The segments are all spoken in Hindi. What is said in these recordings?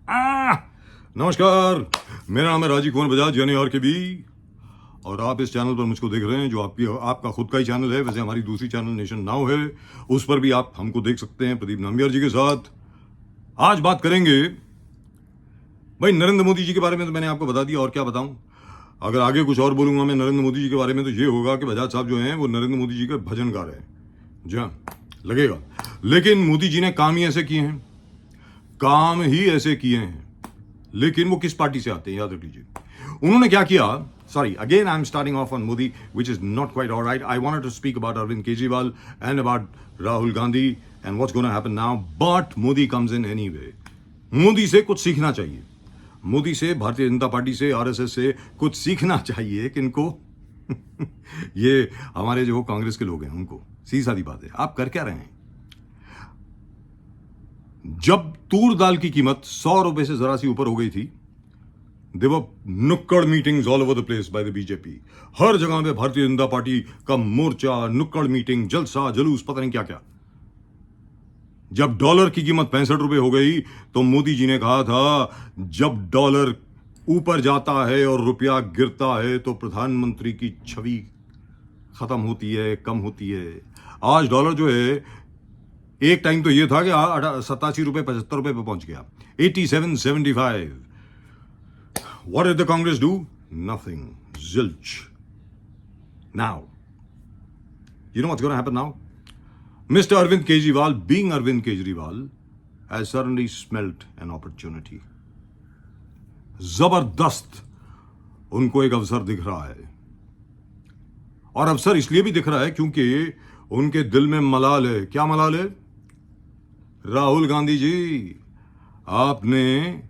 नमस्कार, मेरा नाम है राजीव कुमार बजाज यानी आर के बी, और आप इस चैनल पर मुझको देख रहे हैं जो आपका खुद का ही चैनल है। वैसे हमारी दूसरी चैनल नेशन नाउ है, उस पर भी आप हमको देख सकते हैं प्रदीप नाम्बियार जी के साथ। आज बात करेंगे भाई नरेंद्र मोदी जी के बारे में। तो मैंने आपको बता दिया, और क्या बताऊं। अगर आगे कुछ और बोलूंगा मैं नरेंद्र मोदी जी के बारे में तो ये होगा कि बजाज साहब जो हैं वो नरेंद्र मोदी जी के भजन गा रहे हैं। जी हाँ, लगेगा। लेकिन मोदी जी ने काम ही ऐसे किए हैं, काम ही ऐसे किए हैं। लेकिन वो किस पार्टी से आते हैं, याद रख लीजिए। उन्होंने क्या किया। Sorry, again I'm starting off on Modi, which is not quite all right. I wanted to speak about Arvind Kejriwal and about Rahul Gandhi and what's going to happen now, but Modi comes in anyway. Modi से कुछ सीखना चाहिए, मोदी से, भारतीय जनता पार्टी से, आरएसएस से कुछ सीखना चाहिए। किनको? ये हमारे जो कांग्रेस के लोग हैं उनको। सीधी सादी बात है, आप कर क्या रहे हैं। जब तूर दाल की कीमत 100 रुपए से जरा सी ऊपर हो गई थी, there were nukkad meetings all over the place by the BJP. हर जगह पे भारतीय जनता पार्टी का मोर्चा, नुक्कड़ मीटिंग, जलसा, जुलूस, पता नहीं क्या क्या। जब डॉलर की कीमत 65 रुपए हो गई तो मोदी जी ने कहा था जब डॉलर ऊपर जाता है और रुपया गिरता है तो प्रधानमंत्री की छवि खत्म होती है, कम होती है। आज डॉलर जो है, एक टाइम तो ये था कि 87 रुपए 75 रुपए पे पहुंच गया, 87.75। What did the Congress do? Nothing. Zilch. Now, you know what's going to happen now? Mr. Arvind Kejriwal, being Arvind Kejriwal, has suddenly smelt an opportunity. जबरदस्त उनको एक अवसर दिख रहा है, और अवसर इसलिए भी दिख रहा है क्योंकि उनके दिल में मलाल है। क्या मलाल है? राहुल गांधी जी, आपने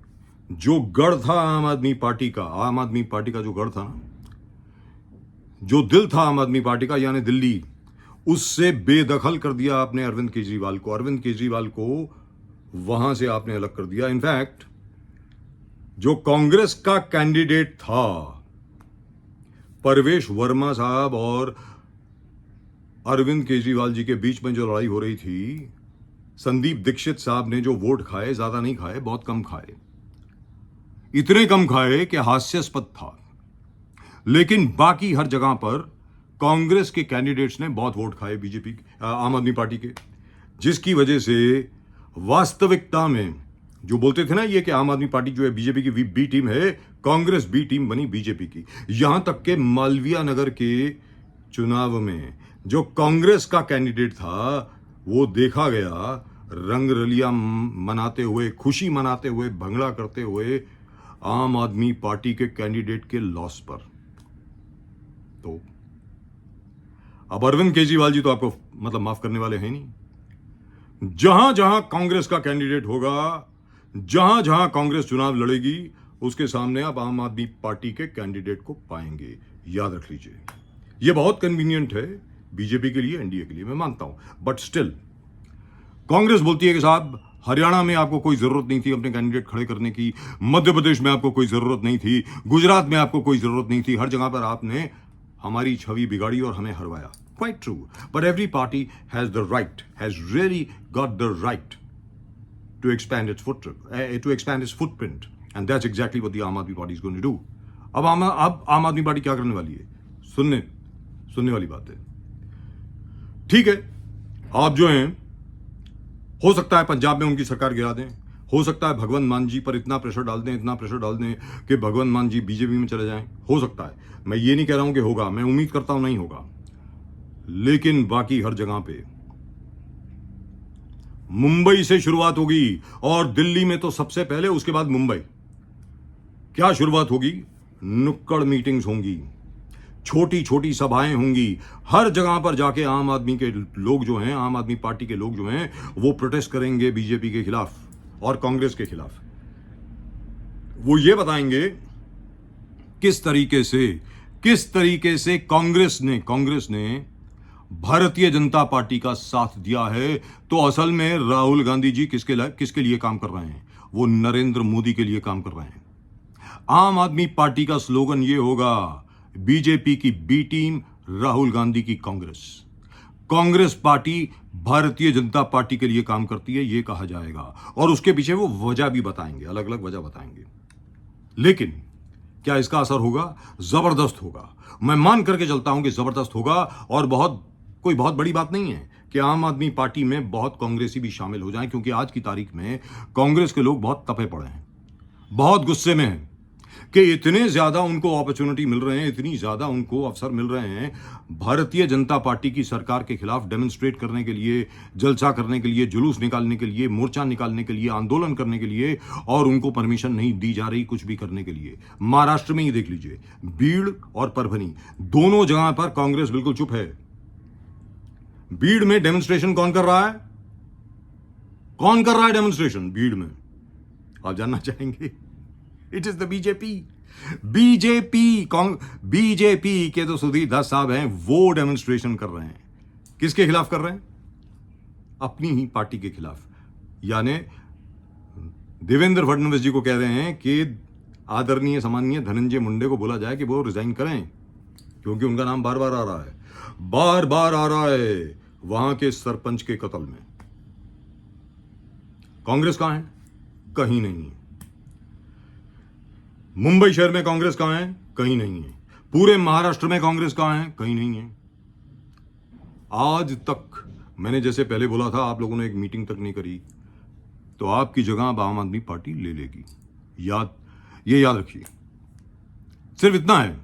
जो गढ़ था आम आदमी पार्टी का जो गढ़ था ना, जो दिल था आम आदमी पार्टी का यानी दिल्ली, उससे बेदखल कर दिया आपने अरविंद केजरीवाल को। अरविंद केजरीवाल को वहां से आपने अलग कर दिया। इनफैक्ट जो कांग्रेस का कैंडिडेट था, परवेश वर्मा साहब और अरविंद केजरीवाल जी के बीच में जो लड़ाई हो रही थी, संदीप दीक्षित साहब ने जो वोट खाए, ज्यादा नहीं खाए, बहुत कम खाए, इतने कम खाए कि हास्यास्पद था। लेकिन बाकी हर जगह पर कांग्रेस के कैंडिडेट्स ने बहुत वोट खाए बीजेपी, आम आदमी पार्टी के, जिसकी वजह से वास्तविकता में जो बोलते थे ना ये कि आम आदमी पार्टी जो है बीजेपी की बी टीम है, कांग्रेस बी टीम बनी बीजेपी की। यहां तक के मालवीय नगर के चुनाव में जो कांग्रेस का कैंडिडेट था वो देखा गया रंग रलियां मनाते हुए, खुशी मनाते हुए, भंगड़ा करते हुए आम आदमी पार्टी के कैंडिडेट के लॉस पर। तो अब अरविंद केजरीवाल जी तो आपको मतलब माफ करने वाले हैं नहीं। जहां जहां कांग्रेस का कैंडिडेट होगा, जहां जहां कांग्रेस चुनाव लड़ेगी, उसके सामने आप आम आदमी पार्टी के कैंडिडेट को पाएंगे। याद रख लीजिए, यह बहुत कन्वीनियंट है बीजेपी के लिए, एनडीए के लिए, मैं मानता हूं। बट स्टिल कांग्रेस बोलती है कि साहब हरियाणा में आपको कोई जरूरत नहीं थी अपने कैंडिडेट खड़े करने की, मध्य प्रदेश में आपको कोई जरूरत नहीं थी, गुजरात में आपको कोई जरूरत नहीं थी, हर जगह पर आपने हमारी छवि बिगाड़ी और हमें हरवाया। Quite true, but every party has the right, has really got the right to expand its footprint, and that's exactly what the Aam Aadmi party is going to do. अब आम आदमी पार्टी क्या करने वाली है, सुनने वाली बात है। ठीक है, आप जो हैं, हो सकता है पंजाब में उनकी सरकार गिरा दें, हो सकता है भगवंत मान जी पर इतना प्रेशर डाल दें कि भगवंत मान जी बीजेपी में चले जाएं, हो सकता है। मैं ये नहीं कह रहा हूं कि होगा, मैं उम्मीद करता हूं नहीं होगा। लेकिन बाकी हर जगह पे मुंबई से शुरुआत होगी, और दिल्ली में तो सबसे पहले, उसके बाद मुंबई। क्या शुरुआत होगी? नुक्कड़ मीटिंग्स होंगी, छोटी छोटी सभाएं होंगी। हर जगह पर जाके आम आदमी के लोग जो हैं, आम आदमी पार्टी के लोग जो हैं, वो प्रोटेस्ट करेंगे बीजेपी के खिलाफ और कांग्रेस के खिलाफ। वो ये बताएंगे किस तरीके से कांग्रेस ने भारतीय जनता पार्टी का साथ दिया है। तो असल में राहुल गांधी जी किसके लिए काम कर रहे हैं? वो नरेंद्र मोदी के लिए काम कर रहे हैं। आम आदमी पार्टी का स्लोगन ये होगा, बीजेपी की बी टीम, राहुल गांधी की कांग्रेस पार्टी भारतीय जनता पार्टी के लिए काम करती है, यह कहा जाएगा, और उसके पीछे वो वजह भी बताएंगे, अलग अलग वजह बताएंगे। लेकिन क्या इसका असर होगा? जबरदस्त होगा। मैं मान करके चलता हूं कि जबरदस्त होगा, और कोई बहुत बड़ी बात नहीं है कि आम आदमी पार्टी में बहुत कांग्रेसी भी शामिल हो जाएं, क्योंकि आज की तारीख में कांग्रेस के लोग बहुत तपे पड़े हैं, बहुत गुस्से में हैं कि इतने ज्यादा उनको अपॉर्चुनिटी मिल रहे हैं, इतनी ज्यादा उनको अवसर मिल रहे हैं भारतीय जनता पार्टी की सरकार के खिलाफ डेमोन्स्ट्रेट करने के लिए, जलसा करने के लिए, जुलूस निकालने के लिए, मोर्चा निकालने के लिए, आंदोलन करने के लिए, और उनको परमिशन नहीं दी जा रही कुछ भी करने के लिए। महाराष्ट्र में ही देख लीजिए, बीड़ और परभनी दोनों जगह पर कांग्रेस बिल्कुल चुप है। बीड़ में डेमोन्स्ट्रेशन कौन कर रहा है? कौन कर रहा है डेमोन्स्ट्रेशन बीड़ में? आप जानना चाहेंगे? It is the BJP. BJP के तो सुधीर दास साहब हैं, वो डेमोन्स्ट्रेशन कर रहे हैं। किसके खिलाफ कर रहे हैं? अपनी ही पार्टी के खिलाफ। यानी देवेंद्र फडणवीस जी को कह रहे हैं कि आदरणीय सम्माननीय धनंजय मुंडे को बोला जाए कि वो रिजाइन करें, क्योंकि उनका नाम बार बार आ रहा है, बार बार आ रहा है वहां के सरपंच के कत्ल में। कांग्रेस कहां है? कहीं नहीं है। मुंबई शहर में कांग्रेस कहां है? कहीं नहीं है। पूरे महाराष्ट्र में कांग्रेस कहां है? कहीं नहीं है। आज तक मैंने जैसे पहले बोला था, आप लोगों ने एक मीटिंग तक नहीं करी, तो आपकी जगह अब आम आदमी पार्टी ले लेगी। ये याद रखिए। सिर्फ इतना है,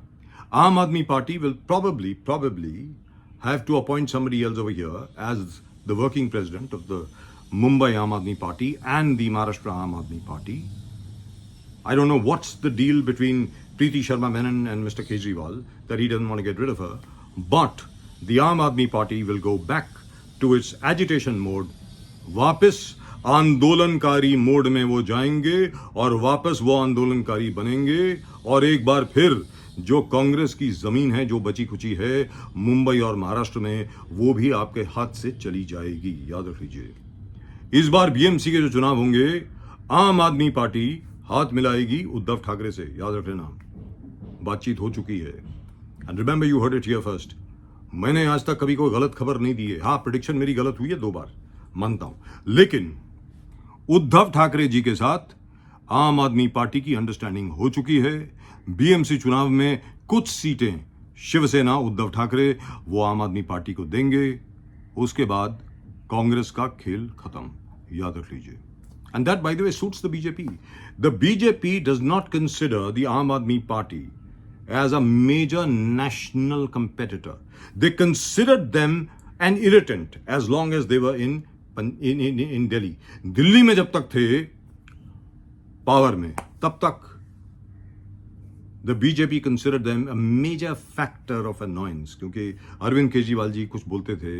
आम Aadmi party will probably have to appoint somebody else over here as the working president of the Mumbai Aam Aadmi Party and the Maharashtra Aam Aadmi Party. I don't know what's the deal between Preeti Sharma Menon and Mr. Kejriwal that he doesn't want to get rid of her, but the Aam Aadmi Party will go back to its agitation mode. वापस आंदोलनकारी मोड में वो जाएंगे और वापस वो आंदोलनकारी बनेंगे, और एक बार फिर जो कांग्रेस की जमीन है, जो बची खुची है मुंबई और महाराष्ट्र में, वो भी आपके हाथ से चली जाएगी। याद रख लीजिए, इस बार बीएमसी के जो चुनाव होंगे, आम आदमी पार्टी हाथ मिलाएगी उद्धव ठाकरे से। याद रख लेना, बातचीत हो चुकी है। And remember, you heard it here first. मैंने आज तक कभी कोई गलत खबर नहीं दी है। हाँ, प्रेडिक्शन मेरी गलत हुई है 2 बार, मानता हूं, लेकिन उद्धव ठाकरे जी के साथ आम आदमी पार्टी की अंडरस्टैंडिंग हो चुकी है। बीएमसी चुनाव में कुछ सीटें शिवसेना, उद्धव ठाकरे वो आम आदमी पार्टी को देंगे। उसके बाद कांग्रेस का खेल खत्म। याद रख लीजिए। And that by the way suits the BJP. The BJP does not consider the Aam Aadmi party as a major national competitor. They considered them an irritant as long as they were in Delhi. Delhi में जब तक थे पावर में, तब तक the BJP considered them a major factor of annoyance, क्योंकि अरविंद केजरीवाल जी कुछ बोलते थे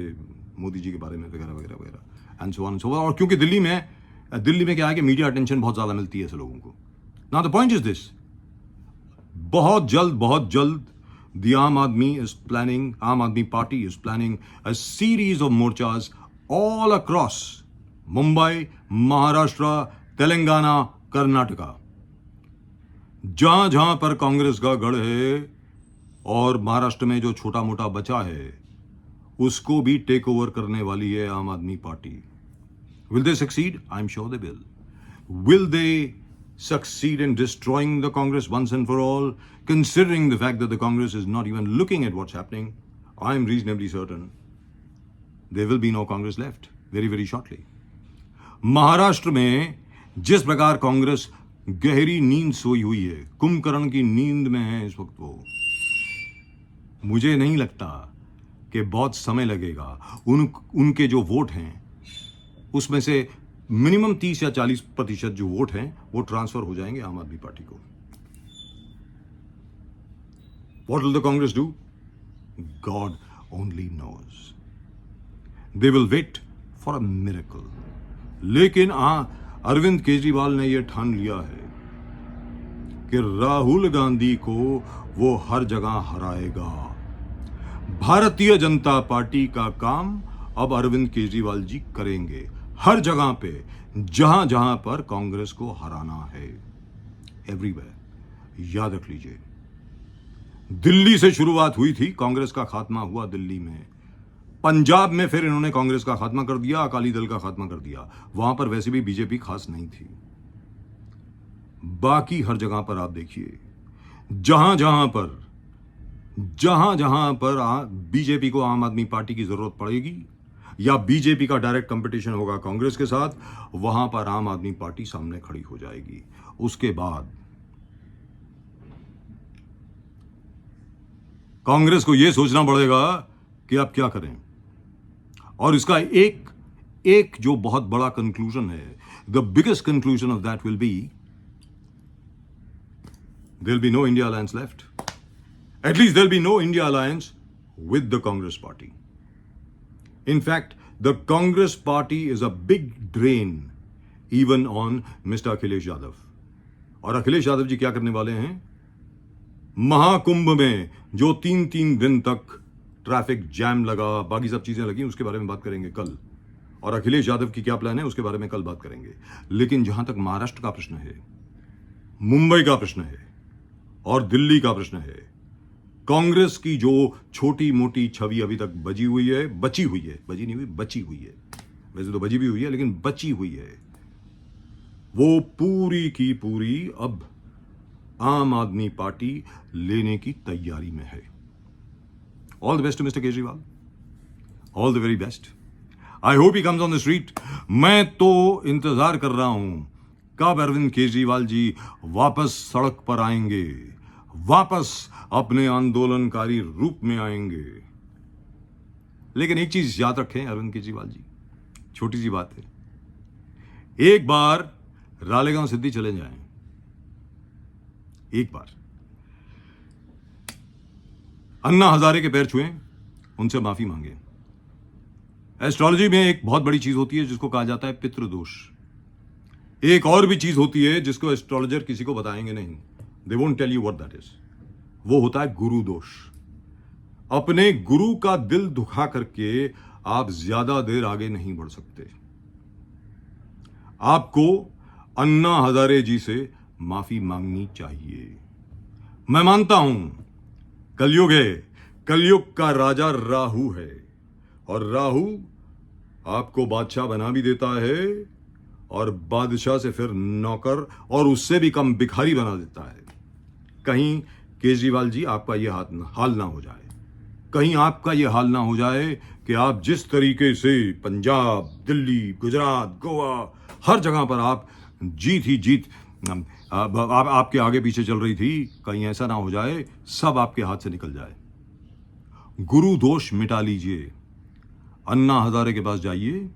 मोदी जी के बारे में वगैरह वगैरह वगैरह and so on so forth. और क्योंकि दिल्ली में क्या है कि मीडिया अटेंशन बहुत ज्यादा मिलती है ऐसे लोगों को। Now the point is this, बहुत जल्द the आम Aadmi party is planning a series of मोर्चाज all across Mumbai, Maharashtra, Telangana, Karnataka, जहां जहां पर कांग्रेस का गढ़ है, और महाराष्ट्र में जो छोटा मोटा बचा है उसको भी टेक ओवर करने वाली है आम Aadmi party. Will they succeed? I'm sure they will. Will they succeed in destroying the Congress once and for all, considering the fact that the Congress is not even looking at what's happening? I'm reasonably certain there will be no Congress left very, very shortly. Maharashtra में जिस प्रकार कांग्रेस गहरी नींद सोई हुई है, कुंभकर्ण की नींद में है इस वक्त वो, मुझे नहीं लगता कि बहुत समय लगेगा उनके जो वोट हैं उसमें से मिनिमम 30 या 40% जो वोट हैं वो ट्रांसफर हो जाएंगे आम आदमी पार्टी को। What will the Congress do? God only knows. They will wait for a miracle. लेकिन अरविंद केजरीवाल ने यह ठान लिया है कि राहुल गांधी को वो हर जगह हराएगा। भारतीय जनता पार्टी का काम अब अरविंद केजरीवाल जी करेंगे, हर जगह पे जहां जहां पर कांग्रेस को हराना है, एवरीवेयर। याद रख लीजिए, दिल्ली से शुरुआत हुई थी, कांग्रेस का खात्मा हुआ दिल्ली में, पंजाब में फिर इन्होंने कांग्रेस का खात्मा कर दिया, अकाली दल का खात्मा कर दिया। वहां पर वैसे भी बीजेपी खास नहीं थी। बाकी हर जगह पर आप देखिए, जहां जहां पर बीजेपी को आम आदमी पार्टी की जरूरत पड़ेगी या बीजेपी का डायरेक्ट कंपटीशन होगा कांग्रेस के साथ, वहां पर आम आदमी पार्टी सामने खड़ी हो जाएगी। उसके बाद कांग्रेस को यह सोचना पड़ेगा कि आप क्या करें। और इसका एक जो बहुत बड़ा कंक्लूजन है, the biggest conclusion of that will be there will be no India alliance left. At least there'll be no India alliance with the Congress party. In fact, the Congress party is a big drain even on Mr. Akhilesh Yadav. और अखिलेश यादव जी क्या करने वाले हैं? महाकुंभ में जो 3-3 दिन तक ट्रैफिक जैम लगा, बाकी सब चीजें लगी, उसके बारे में बात करेंगे कल। और अखिलेश यादव की क्या प्लान है उसके बारे में कल बात करेंगे। लेकिन जहां तक महाराष्ट्र का प्रश्न है, मुंबई का प्रश्न है और दिल्ली का प्रश्न है, कांग्रेस की जो छोटी मोटी छवि अभी तक बची हुई है, वैसे तो बची भी हुई है लेकिन बची हुई है, वो पूरी की पूरी अब आम आदमी पार्टी लेने की तैयारी में है। All the best to mister Kejriwal, all the very best. I hope he comes on the street. मैं तो इंतजार कर रहा हूं कब अरविंद केजरीवाल जी वापस सड़क पर आएंगे, वापस अपने आंदोलनकारी रूप में आएंगे। लेकिन एक चीज याद रखें अरविंद केजरीवाल जी, छोटी सी बात है, एक बार रालेगांव सिद्धि चले जाएं, एक बार अन्ना हजारे के पैर छुएं, उनसे माफी मांगे। एस्ट्रोलॉजी में एक बहुत बड़ी चीज होती है जिसको कहा जाता है पितृदोष। एक और भी चीज होती है जिसको एस्ट्रोलॉजर किसी को बताएंगे नहीं, they won't tell you what that is. वो होता है गुरु दोष। अपने गुरु का दिल दुखा करके आप ज्यादा देर आगे नहीं बढ़ सकते। आपको अन्ना हजारे जी से माफी मांगनी चाहिए। मैं मानता हूं कलयुग है, कलयुग का राजा राहु है, और राहु आपको बादशाह बना भी देता है और बादशाह से फिर नौकर और उससे भी कम भिखारी बना देता है। कहीं केजरीवाल जी आपका यह हाल ना हो जाए, कहीं आपका यह हाल ना हो जाए कि आप जिस तरीके से पंजाब, दिल्ली, गुजरात, गोवा, हर जगह पर आप जीत ही जीत आपके आगे पीछे चल रही थी, कहीं ऐसा ना हो जाए सब आपके हाथ से निकल जाए। गुरु दोष मिटा लीजिए, अन्ना हजारे के पास जाइए,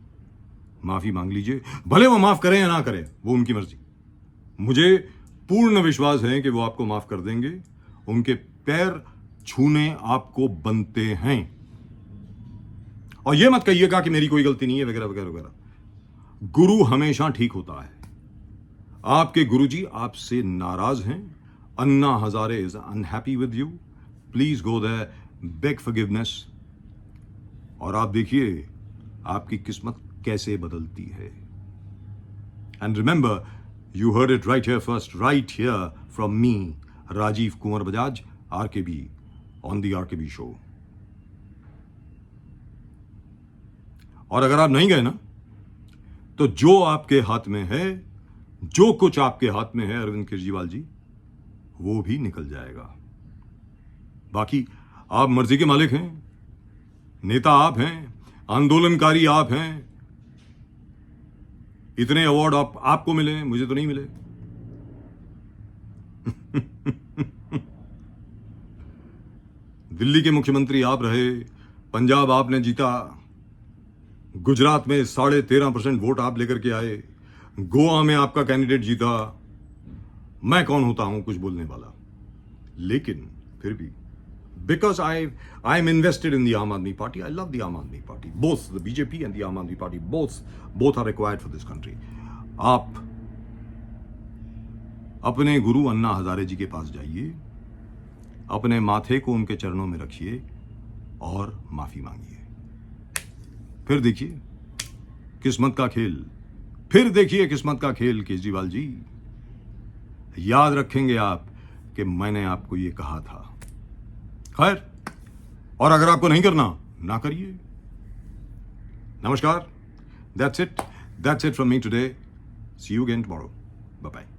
माफी मांग लीजिए। भले वो माफ करें या ना करें, वो उनकी मर्जी। मुझे पूर्ण विश्वास है कि वो आपको माफ कर देंगे। उनके पैर छूने आपको बनते हैं। और ये मत कहिएगा कि मेरी कोई गलती नहीं है वगैरह वगैरह वगैरह। गुरु हमेशा ठीक होता है। आपके गुरुजी आपसे नाराज हैं, Anna Hazare is unhappy with you, please go there, beg forgiveness, और आप देखिए आपकी किस्मत कैसे बदलती है। And remember, you heard it right here first, right here from me, Rajiv Kumar Bajaj, RKB, on the RKB show. और अगर आप नहीं गए ना, तो जो आपके हाथ में है, जो कुछ आपके हाथ में है अरविंद केजरीवाल जी, वो भी निकल जाएगा। बाकी आप मर्जी के मालिक हैं, नेता आप हैं, आंदोलनकारी आप हैं। इतने अवार्ड आपको मिले, मुझे तो नहीं मिले। दिल्ली के मुख्यमंत्री आप रहे, पंजाब आपने जीता, गुजरात में 13.5% वोट आप लेकर के आए, गोवा में आपका कैंडिडेट जीता। मैं कौन होता हूं कुछ बोलने वाला, लेकिन फिर भी because I am invested in the Aam Aadmi Party. I love the Aam Aadmi Party. Both the BJP and the Aam Aadmi Party, both are required for this country. आप अपने गुरु अन्ना हजारे जी के पास जाइए, अपने माथे को उनके चरणों में रखिए और माफी मांगिए। फिर देखिए किस्मत का खेल, फिर देखिए किस्मत का खेल। केजरीवाल जी, याद रखेंगे आप कि मैंने आपको ये कहा था। खैर, और अगर आपको नहीं करना, ना करिए, Namaskar. That's it from me today. See you again tomorrow. Bye bye.